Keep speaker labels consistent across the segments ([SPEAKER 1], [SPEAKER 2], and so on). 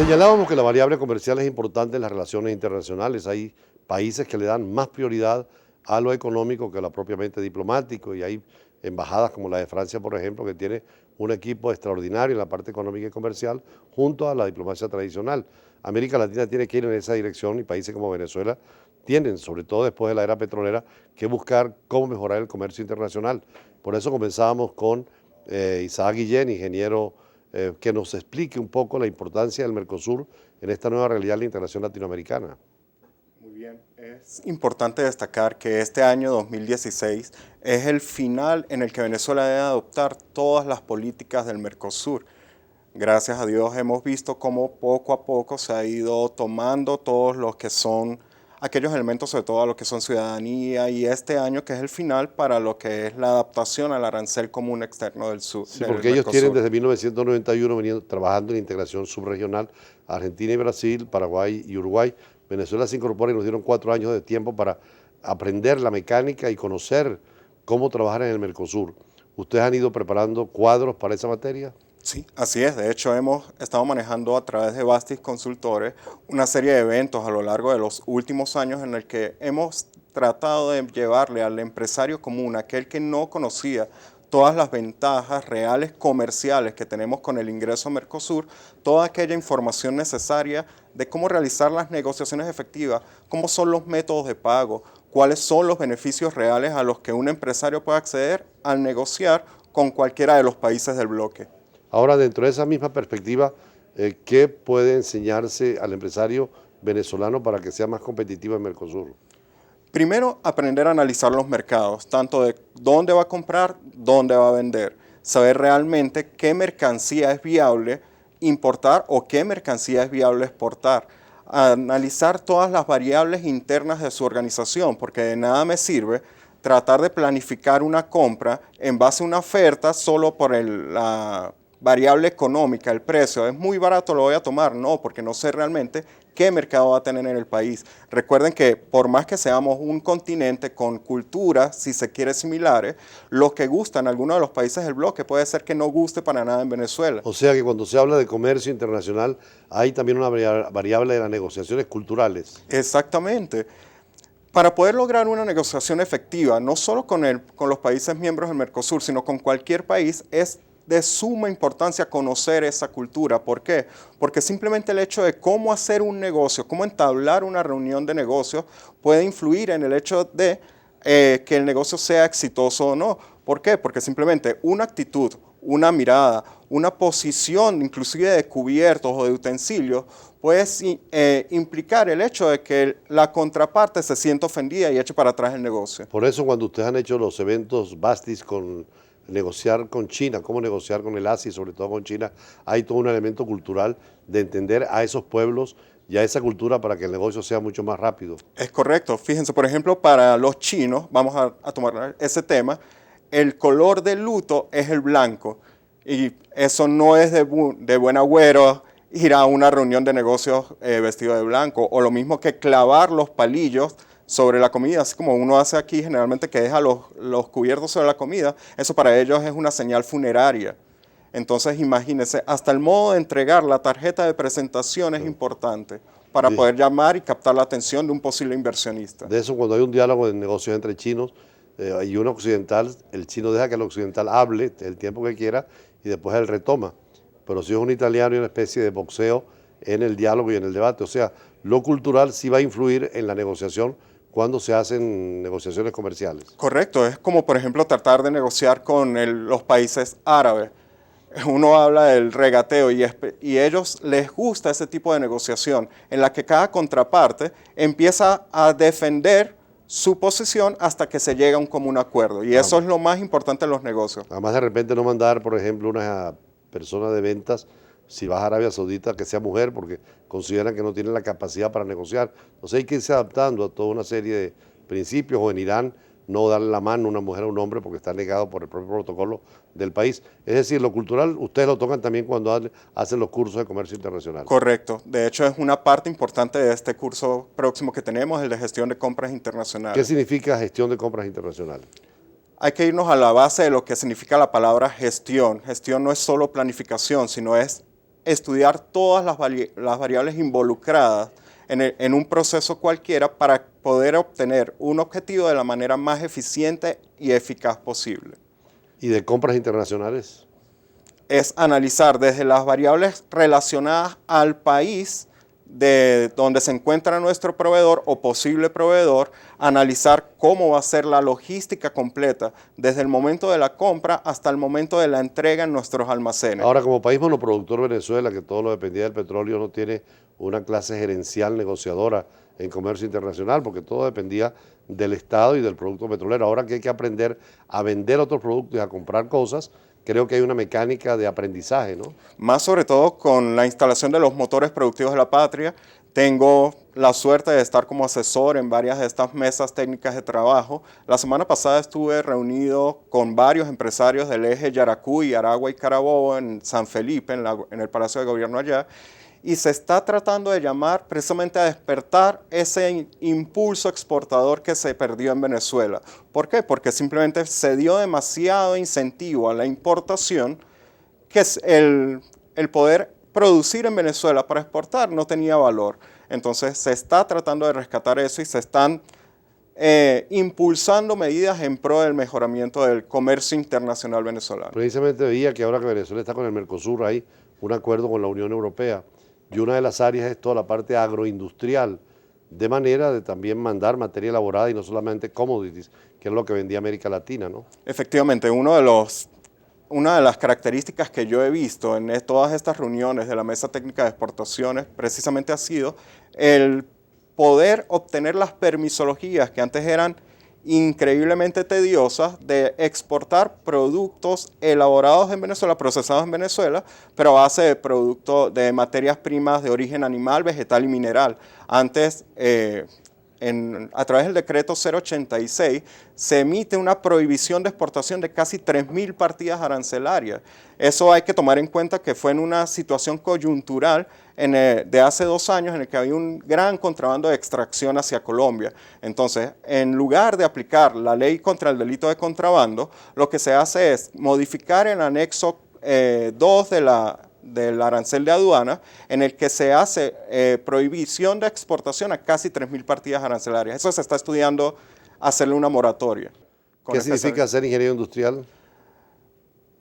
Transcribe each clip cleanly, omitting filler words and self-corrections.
[SPEAKER 1] Señalábamos que la variable comercial es importante en las relaciones internacionales. Hay países que le dan más prioridad a lo económico que a lo propiamente diplomático y hay embajadas como la de Francia, por ejemplo, que tiene un equipo extraordinario en la parte económica y comercial junto a la diplomacia tradicional. América Latina tiene que ir en esa dirección y países como Venezuela tienen, sobre todo después de la era petrolera, que buscar cómo mejorar el comercio internacional. Por eso comenzábamos con Isaac Guillén, ingeniero, que nos explique un poco la importancia del Mercosur en esta nueva realidad de la integración latinoamericana.
[SPEAKER 2] Muy bien, es importante destacar que este año 2016 es el final en el que Venezuela debe adoptar todas las políticas del Mercosur. Gracias a Dios hemos visto cómo poco a poco se ha ido tomando todos los que son aquellos elementos, sobre todo a lo que son ciudadanía, y este año que es el final para lo que es la adaptación al arancel común externo del sur,
[SPEAKER 1] Sí,
[SPEAKER 2] del
[SPEAKER 1] porque ellos tienen
[SPEAKER 2] Mercosur.
[SPEAKER 1] desde 1991 venido trabajando en integración subregional, Argentina y Brasil, Paraguay y Uruguay. Venezuela se incorpora y nos dieron 4 años de tiempo para aprender la mecánica y conocer cómo trabajar en el Mercosur. ¿Ustedes han ido preparando cuadros para esa materia?
[SPEAKER 2] Sí, así es. De hecho, hemos estado manejando a través de Bastis Consultores una serie de eventos a lo largo de los últimos años en el que hemos tratado de llevarle al empresario común, aquel que no conocía todas las ventajas reales comerciales que tenemos con el ingreso a Mercosur, toda aquella información necesaria de cómo realizar las negociaciones efectivas, cómo son los métodos de pago, cuáles son los beneficios reales a los que un empresario puede acceder al negociar con cualquiera de los países del bloque.
[SPEAKER 1] Ahora, dentro de esa misma perspectiva, ¿qué puede enseñarse al empresario venezolano para que sea más competitivo en Mercosur?
[SPEAKER 2] Primero, aprender a analizar los mercados, tanto de dónde va a comprar, dónde va a vender. Saber realmente qué mercancía es viable importar o qué mercancía es viable exportar. Analizar todas las variables internas de su organización, porque de nada me sirve tratar de planificar una compra en base a una oferta solo por la variable económica, el precio. Es muy barato, lo voy a tomar. No, porque no sé realmente qué mercado va a tener en el país. Recuerden que por más que seamos un continente con culturas, si se quiere, similares, lo que gusta en algunos de los países del bloque puede ser que no guste para nada en Venezuela.
[SPEAKER 1] O sea que cuando se habla de comercio internacional, hay también una variable de las negociaciones culturales.
[SPEAKER 2] Exactamente. Para poder lograr una negociación efectiva, no solo con los países miembros del Mercosur, sino con cualquier país, es de suma importancia conocer esa cultura. ¿Por qué? Porque simplemente el hecho de cómo hacer un negocio, cómo entablar una reunión de negocios, puede influir en el hecho de que el negocio sea exitoso o no. ¿Por qué? Porque simplemente una actitud, una mirada, una posición inclusive de cubiertos o de utensilios puede implicar el hecho de que la contraparte se sienta ofendida y eche para atrás el negocio.
[SPEAKER 1] Por eso cuando ustedes han hecho los eventos Bastis con negociar con China, cómo negociar con el Asia y sobre todo con China, hay todo un elemento cultural de entender a esos pueblos y a esa cultura para que el negocio sea mucho más rápido.
[SPEAKER 2] Es correcto. Fíjense, por ejemplo, para los chinos, vamos a tomar ese tema, el color del luto es el blanco. Y eso no es de buen agüero ir a una reunión de negocios vestido de blanco. O lo mismo que clavar los palillos sobre la comida, así como uno hace aquí generalmente que deja los cubiertos sobre la comida. Eso para ellos es una señal funeraria. Entonces imagínense, hasta el modo de entregar la tarjeta de presentación es importante para
[SPEAKER 1] De,
[SPEAKER 2] poder llamar y captar la atención de un posible inversionista.
[SPEAKER 1] de eso cuando hay un diálogo de negocios entre chinos y un occidental, el chino deja que el occidental hable el tiempo que quiera y después él retoma. Pero si es un italiano, hay una especie de boxeo en el diálogo y en el debate. O sea, lo cultural sí va a influir en la negociación cuando se hacen negociaciones comerciales.
[SPEAKER 2] Correcto, es como por ejemplo tratar de negociar con los países árabes. Uno habla del regateo y ellos les gusta ese tipo de negociación en la que cada contraparte empieza a defender su posición hasta que se llega a un común acuerdo. Y eso es lo más importante en los negocios.
[SPEAKER 1] Además, de repente no mandar, por ejemplo, una persona de ventas, si vas a Arabia Saudita, que sea mujer, porque consideran que no tienen la capacidad para negociar. Entonces hay que irse adaptando a toda una serie de principios, o en Irán, no darle la mano a una mujer a un hombre porque está negado por el propio protocolo del país. Es decir, lo cultural, ustedes lo tocan también cuando hacen los cursos de comercio internacional.
[SPEAKER 2] Correcto. De hecho, es una parte importante de este curso próximo que tenemos, el de gestión de compras internacionales.
[SPEAKER 1] ¿Qué significa gestión de compras internacionales?
[SPEAKER 2] Hay que irnos a la base de lo que significa la palabra gestión. Gestión no es solo planificación, sino es estudiar todas las variables involucradas en un proceso cualquiera para poder obtener un objetivo de la manera más eficiente y eficaz posible.
[SPEAKER 1] ¿Y de compras internacionales?
[SPEAKER 2] Es analizar desde las variables relacionadas al país de donde se encuentra nuestro proveedor o posible proveedor, analizar cómo va a ser la logística completa desde el momento de la compra hasta el momento de la entrega en nuestros almacenes.
[SPEAKER 1] Ahora, como país monoproductor Venezuela, que todo lo dependía del petróleo, no tiene una clase gerencial negociadora en comercio internacional, porque todo dependía del Estado y del producto petrolero. Ahora que hay que aprender a vender otros productos y a comprar cosas, creo que hay una mecánica de aprendizaje, ¿no?
[SPEAKER 2] Más sobre todo con la instalación de los motores productivos de la patria. Tengo la suerte de estar como asesor en varias de estas mesas técnicas de trabajo. La semana pasada estuve reunido con varios empresarios del eje Yaracuy, Aragua y Carabobo en San Felipe, en el Palacio de Gobierno allá, y se está tratando de llamar precisamente a despertar ese impulso exportador que se perdió en Venezuela. ¿Por qué? Porque simplemente se dio demasiado incentivo a la importación, que es el poder producir en Venezuela para exportar no tenía valor. Entonces se está tratando de rescatar eso y se están impulsando medidas en pro del mejoramiento del comercio internacional venezolano.
[SPEAKER 1] Precisamente veía que ahora que Venezuela está con el Mercosur, hay un acuerdo con la Unión Europea y una de las áreas es toda la parte agroindustrial, de manera de también mandar materia elaborada y no solamente commodities, que es lo que vendía América Latina, ¿no?
[SPEAKER 2] Efectivamente, una de las características que yo he visto en todas estas reuniones de la Mesa Técnica de Exportaciones precisamente ha sido el poder obtener las permisologías que antes eran increíblemente tediosas de exportar productos elaborados en Venezuela, procesados en Venezuela, pero a base de productos de materias primas de origen animal, vegetal y mineral. Antes, a través del decreto 086, se emite una prohibición de exportación de casi 3.000 partidas arancelarias. Eso hay que tomar en cuenta que fue en una situación coyuntural de hace 2 años en el que había un gran contrabando de extracción hacia Colombia. Entonces, en lugar de aplicar la ley contra el delito de contrabando, lo que se hace es modificar el anexo 2 del arancel de aduana, en el que se hace prohibición de exportación a casi 3.000 partidas arancelarias. Eso se está estudiando hacerle una moratoria.
[SPEAKER 1] ¿Qué significa ser ingeniero industrial?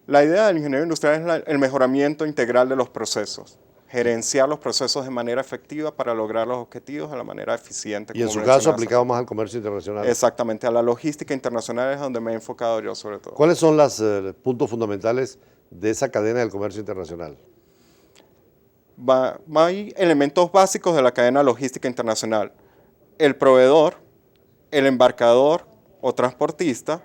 [SPEAKER 2] La idea del ingeniero industrial es el mejoramiento integral de los procesos, gerenciar los procesos de manera efectiva para lograr los objetivos de la manera eficiente.
[SPEAKER 1] Y en su caso aplicado más al comercio internacional.
[SPEAKER 2] Exactamente, a la logística internacional es donde me he enfocado yo sobre todo.
[SPEAKER 1] ¿Cuáles son los puntos fundamentales de esa cadena del comercio internacional?
[SPEAKER 2] Hay elementos básicos de la cadena logística internacional. El proveedor, el embarcador o transportista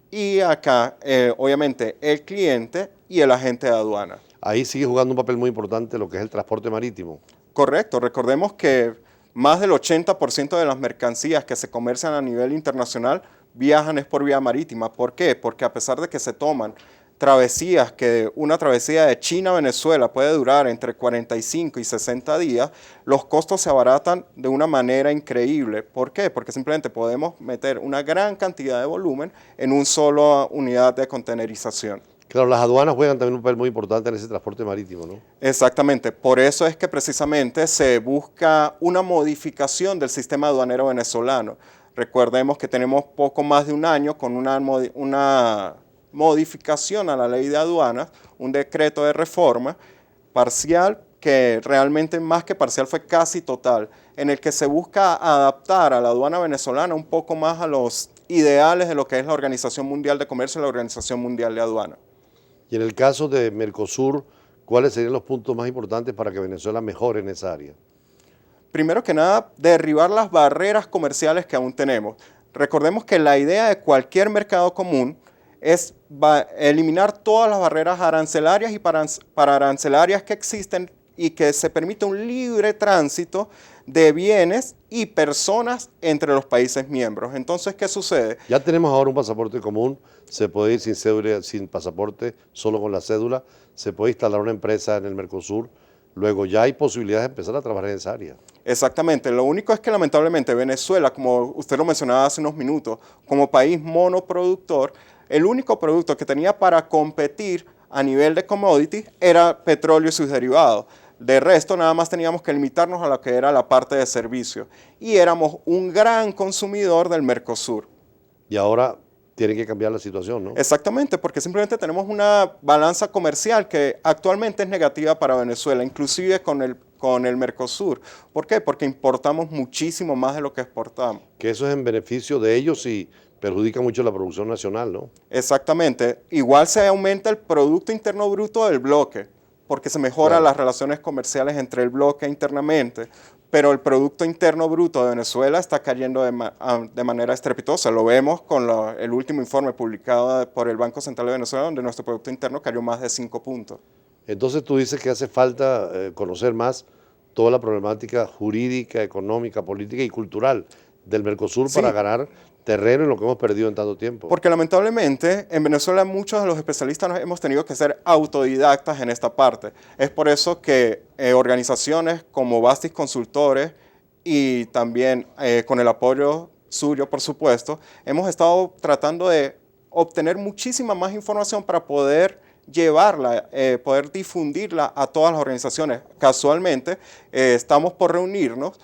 [SPEAKER 2] y acá, obviamente, el cliente y el agente de aduana.
[SPEAKER 1] Ahí sigue jugando un papel muy importante lo que es el transporte marítimo.
[SPEAKER 2] Correcto, recordemos que más del 80% de las mercancías que se comercian a nivel internacional viajan es por vía marítima. ¿Por qué? Porque a pesar de que se toman travesías, que una travesía de China a Venezuela puede durar entre 45 y 60 días, los costos se abaratan de una manera increíble. ¿Por qué? Porque simplemente podemos meter una gran cantidad de volumen en una sola unidad de contenerización.
[SPEAKER 1] Claro, las aduanas juegan también un papel muy importante en ese transporte marítimo, ¿no?
[SPEAKER 2] Exactamente, por eso es que precisamente se busca una modificación del sistema aduanero venezolano. Recordemos que tenemos poco más de un año con una modificación a la ley de aduanas, un decreto de reforma parcial que realmente más que parcial fue casi total, en el que se busca adaptar a la aduana venezolana un poco más a los ideales de lo que es la Organización Mundial de Comercio y la Organización Mundial de Aduana.
[SPEAKER 1] Y en el caso de Mercosur, ¿cuáles serían los puntos más importantes para que Venezuela mejore en esa área?
[SPEAKER 2] Primero que nada, derribar las barreras comerciales que aún tenemos. Recordemos que la idea de cualquier mercado común es eliminar todas las barreras arancelarias y pararancelarias que existen y que se permita un libre tránsito de bienes y personas entre los países miembros. Entonces, ¿qué sucede?
[SPEAKER 1] Ya tenemos ahora un pasaporte común, se puede ir sin cédula, sin pasaporte, solo con la cédula, se puede instalar una empresa en el Mercosur, luego ya hay posibilidades de empezar a trabajar en esa área.
[SPEAKER 2] Exactamente, lo único es que lamentablemente Venezuela, como usted lo mencionaba hace unos minutos, como país monoproductor, el único producto que tenía para competir a nivel de commodities era petróleo y sus derivados. De resto, nada más teníamos que limitarnos a lo que era la parte de servicios. Y éramos un gran consumidor del Mercosur.
[SPEAKER 1] Y ahora tiene que cambiar la situación, ¿no?
[SPEAKER 2] Exactamente, porque simplemente tenemos una balanza comercial que actualmente es negativa para Venezuela, inclusive con el Mercosur. ¿Por qué? Porque importamos muchísimo más de lo que exportamos.
[SPEAKER 1] Que eso es en beneficio de ellos y perjudica mucho la producción nacional, ¿no?
[SPEAKER 2] Exactamente. Igual se aumenta el Producto Interno Bruto del bloque, porque se mejoran las relaciones comerciales entre el bloque internamente, pero el Producto Interno Bruto de Venezuela está cayendo de manera estrepitosa. Lo vemos con el último informe publicado por el Banco Central de Venezuela, donde nuestro Producto Interno cayó más de 5 puntos.
[SPEAKER 1] Entonces tú dices que hace falta conocer más toda la problemática jurídica, económica, política y cultural del Mercosur para ganar terreno en lo que hemos perdido en tanto tiempo.
[SPEAKER 2] Porque lamentablemente en Venezuela muchos de los especialistas hemos tenido que ser autodidactas en esta parte. Es por eso que organizaciones como Bastis Consultores y también con el apoyo suyo, por supuesto, hemos estado tratando de obtener muchísima más información para poder llevarla, poder difundirla a todas las organizaciones. Casualmente estamos por reunirnos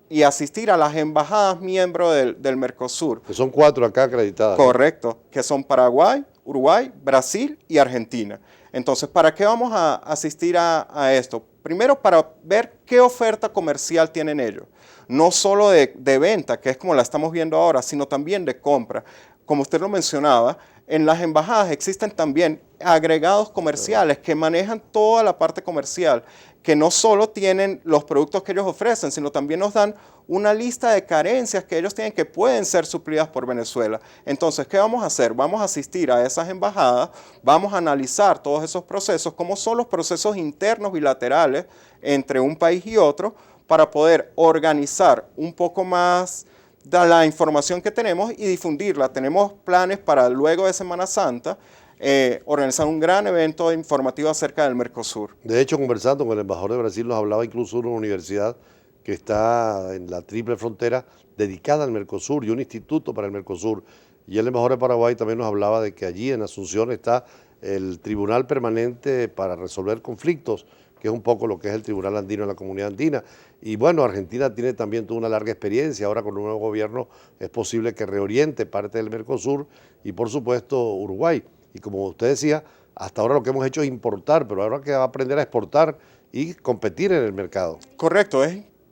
[SPEAKER 2] y asistir a las embajadas miembros del Mercosur.
[SPEAKER 1] Que son 4 acá acreditadas.
[SPEAKER 2] Correcto, que son Paraguay, Uruguay, Brasil y Argentina. Entonces, ¿para qué vamos a asistir a esto? Primero, para ver qué oferta comercial tienen ellos. No solo de venta, que es como la estamos viendo ahora, sino también de compra. Como usted lo mencionaba, en las embajadas existen también agregados comerciales que manejan toda la parte comercial, que no solo tienen los productos que ellos ofrecen, sino también nos dan una lista de carencias que ellos tienen que pueden ser suplidas por Venezuela. Entonces, ¿qué vamos a hacer? Vamos a asistir a esas embajadas, vamos a analizar todos esos procesos, cómo son los procesos internos bilaterales entre un país y otro, para poder organizar un poco más de la información que tenemos y difundirla. Tenemos planes para luego de Semana Santa, organizar un gran evento informativo acerca del Mercosur.
[SPEAKER 1] De hecho, conversando con el embajador de Brasil, nos hablaba incluso de una universidad que está en la triple frontera dedicada al Mercosur y un instituto para el Mercosur. Y el embajador de Paraguay también nos hablaba de que allí en Asunción está el Tribunal Permanente para Resolver Conflictos, que es un poco lo que es el Tribunal Andino en la Comunidad Andina. Y bueno, Argentina tiene también toda una larga experiencia. Ahora con un nuevo gobierno es posible que reoriente parte del Mercosur y por supuesto Uruguay. Y como usted decía, hasta ahora lo que hemos hecho es importar, pero ahora hay que aprender a exportar y competir en el mercado.
[SPEAKER 2] Correcto,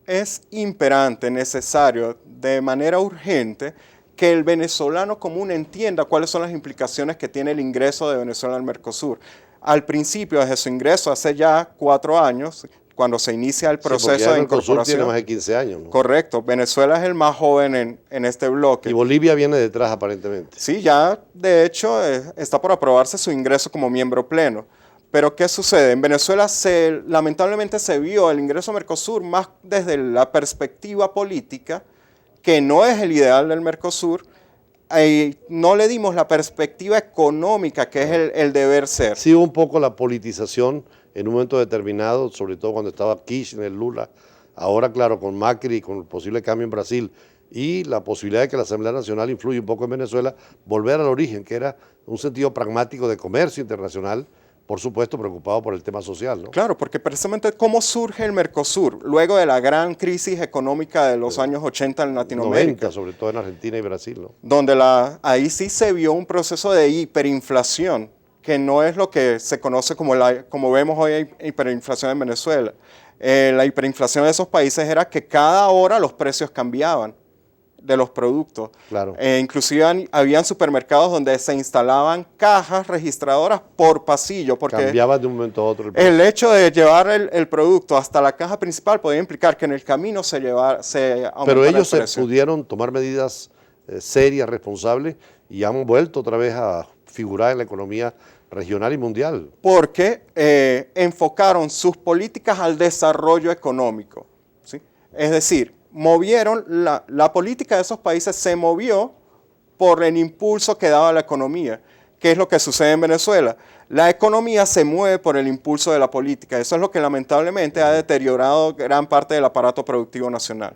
[SPEAKER 2] es imperante, necesario, de manera urgente, que el venezolano común entienda cuáles son las implicaciones que tiene el ingreso de Venezuela al Mercosur. Al principio, desde su ingreso, hace ya 4 años, cuando se inicia el proceso de incorporación.
[SPEAKER 1] El tiene más de 15 años, ¿no?
[SPEAKER 2] Correcto, Venezuela es el más joven en este bloque.
[SPEAKER 1] Y Bolivia viene detrás aparentemente.
[SPEAKER 2] Sí, ya de hecho está por aprobarse su ingreso como miembro pleno. Pero ¿qué sucede? En Venezuela lamentablemente se vio el ingreso a Mercosur más desde la perspectiva política, que no es el ideal del Mercosur, y no le dimos la perspectiva económica que es el deber ser.
[SPEAKER 1] Sí, un poco la politización en un momento determinado, sobre todo cuando estaba Kirchner, Lula, ahora claro, con Macri, con el posible cambio en Brasil y la posibilidad de que la Asamblea Nacional influya un poco en Venezuela, volver al origen, que era un sentido pragmático de comercio internacional, por supuesto preocupado por el tema social, ¿no?
[SPEAKER 2] Claro, porque precisamente cómo surge el Mercosur, luego de la gran crisis económica de los años 80 en Latinoamérica.
[SPEAKER 1] 90, sobre todo en Argentina y Brasil, ¿no?
[SPEAKER 2] Donde ahí sí se vio un proceso de hiperinflación, que no es lo que se conoce como vemos hoy hiperinflación en Venezuela. La hiperinflación de esos países era que cada hora los precios cambiaban de los productos.
[SPEAKER 1] Claro.
[SPEAKER 2] Inclusive habían supermercados donde se instalaban cajas registradoras por pasillo. Porque
[SPEAKER 1] cambiaban de un momento a otro el precio.
[SPEAKER 2] El hecho de llevar el producto hasta la caja principal podía implicar que en el camino se aumentara.
[SPEAKER 1] Pero ellos
[SPEAKER 2] el precio.
[SPEAKER 1] se pudieron tomar medidas serias, responsables, y han vuelto otra vez a figurar en la economía regional y mundial.
[SPEAKER 2] Porque enfocaron sus políticas al desarrollo económico, ¿sí? Es decir, movieron la política de esos países se movió por el impulso que daba la economía. ¿Qué es lo que sucede en Venezuela? La economía se mueve por el impulso de la política. Eso es lo que lamentablemente ha deteriorado gran parte del aparato productivo nacional.